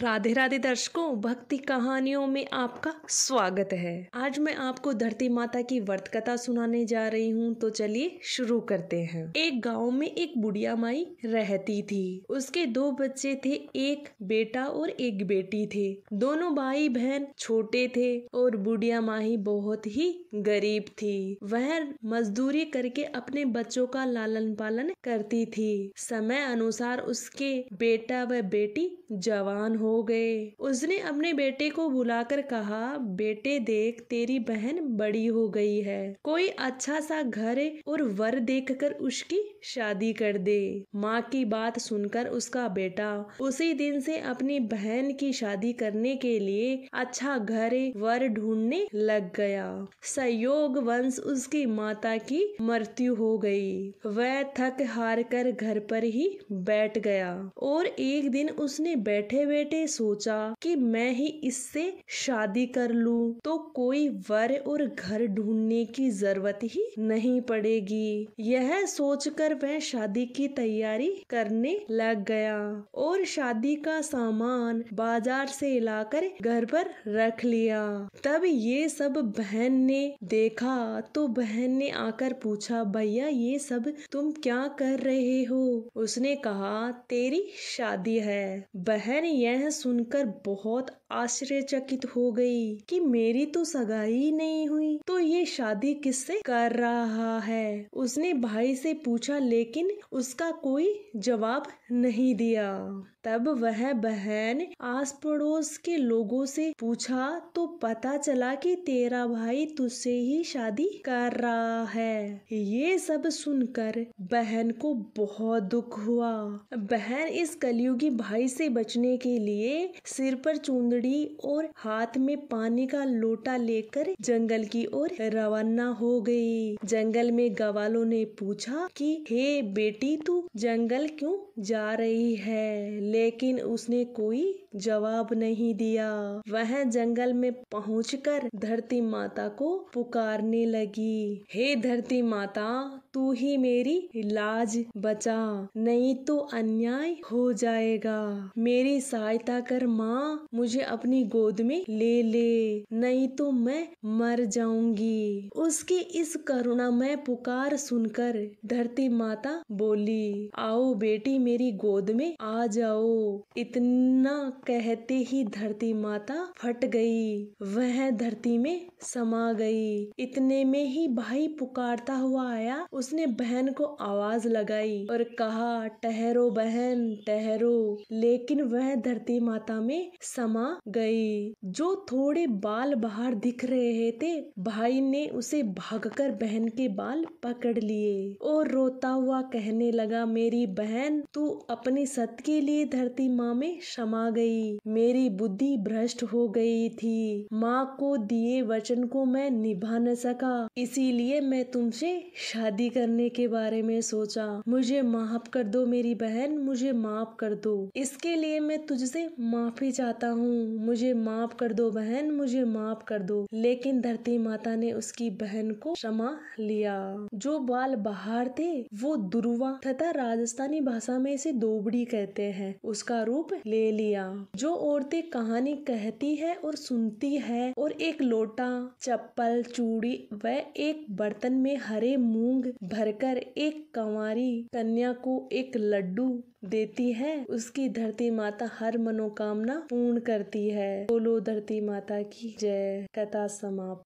राधे राधे दर्शकों, भक्ति कहानियों में आपका स्वागत है। आज मैं आपको धरती माता की व्रत कथा सुनाने जा रही हूँ, तो चलिए शुरू करते हैं। एक गांव में एक बुढ़िया माई रहती थी। उसके 2 बच्चे थे, एक बेटा और एक बेटी थे। दोनों भाई बहन छोटे थे और बुढ़िया माई बहुत ही गरीब थी। वह मजदूरी करके अपने बच्चों का लालन पालन करती थी। समय अनुसार उसके बेटा व बेटी जवान हो गए। उसने अपने बेटे को बुलाकर कहा, बेटे देख, तेरी बहन बड़ी हो गई है, कोई अच्छा सा घर और वर देखकर उसकी शादी कर दे। माँ की बात सुनकर उसका बेटा उसी दिन से अपनी बहन की शादी करने के लिए अच्छा घर वर ढूंढने लग गया। संयोग वंश उसकी माता की मृत्यु हो गई। वह थक हार कर घर पर ही बैठ गया और एक दिन उसने बैठे बैठे सोचा कि मैं ही इससे शादी कर लूं तो कोई वर और घर ढूंढने की जरूरत ही नहीं पड़ेगी। यह सोचकर वह शादी की तैयारी करने लग गया और शादी का सामान बाजार से लाकर घर पर रख लिया। तब ये सब बहन ने देखा तो बहन ने आकर पूछा, भैया ये सब तुम क्या कर रहे हो? उसने कहा, तेरी शादी है। बहन यह सुनकर बहुत आश्चर्यचकित हो गई कि मेरी तो सगाई नहीं हुई, तो ये शादी किससे कर रहा है? उसने भाई से पूछा, लेकिन उसका कोई जवाब नहीं दिया। तब वह बहन आस पड़ोस के लोगों से पूछा तो पता चला कि तेरा भाई तुझसे ही शादी कर रहा है। ये सब सुनकर बहन को बहुत दुख हुआ। बहन इस कलयुगी भाई से बचने के लिए सिर पर चुंदड़ी और हाथ में पानी का लोटा लेकर जंगल की ओर रवाना हो गई। जंगल में गवालों ने पूछा कि हे बेटी, तू जंगल क्यों जा रही है? लेकिन उसने कोई जवाब नहीं दिया। वह जंगल में पहुंचकर धरती माता को पुकारने लगी, हे धरती माता, तू ही मेरी लाज बचा, नहीं तो अन्याय हो जाएगा। मेरी सहायता कर माँ, मुझे अपनी गोद में ले, नहीं तो मैं मर जाऊंगी। उसकी इस करुणामय पुकार सुनकर धरती माता बोली, आओ बेटी, मेरी गोद में आ जाओ। इतना कहते ही धरती माता फट गई, वह धरती में समा गई। इतने में ही भाई पुकारता हुआ आया। उसने बहन को आवाज लगाई और कहा, ठहरो बहन ठहरो। लेकिन वह धरती माता में समा गई। जो थोड़े बाल बाहर दिख रहे थे, भाई ने उसे भागकर बहन के बाल पकड़ लिए और रोता हुआ कहने लगा, मेरी बहन, तू अपनी सत के लिए धरती माँ में समा गई। मेरी बुद्धि भ्रष्ट हो गई थी। माँ को दिए वचन को मैं निभा न सका, इसीलिए मैं तुमसे शादी करने के बारे में सोचा। मुझे माफ कर दो मेरी बहन, मुझे माफ कर दो। इसके लिए मैं तुझसे माफी चाहता हूँ। मुझे माफ कर दो बहन, मुझे माफ कर दो। लेकिन धरती माता ने उसकी बहन को क्षमा लिया। जो बाल बाहर थे वो दुर्वा तथा राजस्थानी भाषा में इसे दोबड़ी कहते हैं, उसका रूप ले लिया। जो औरतें कहानी कहती है और सुनती है और एक लोटा, चप्पल, चूड़ी व एक बर्तन में हरे मूंग भरकर एक कंवारी कन्या को एक लड्डू देती है, उसकी धरती माता हर मनोकामना पूर्ण करती है। बोलो धरती माता की जय। कथा समाप्त।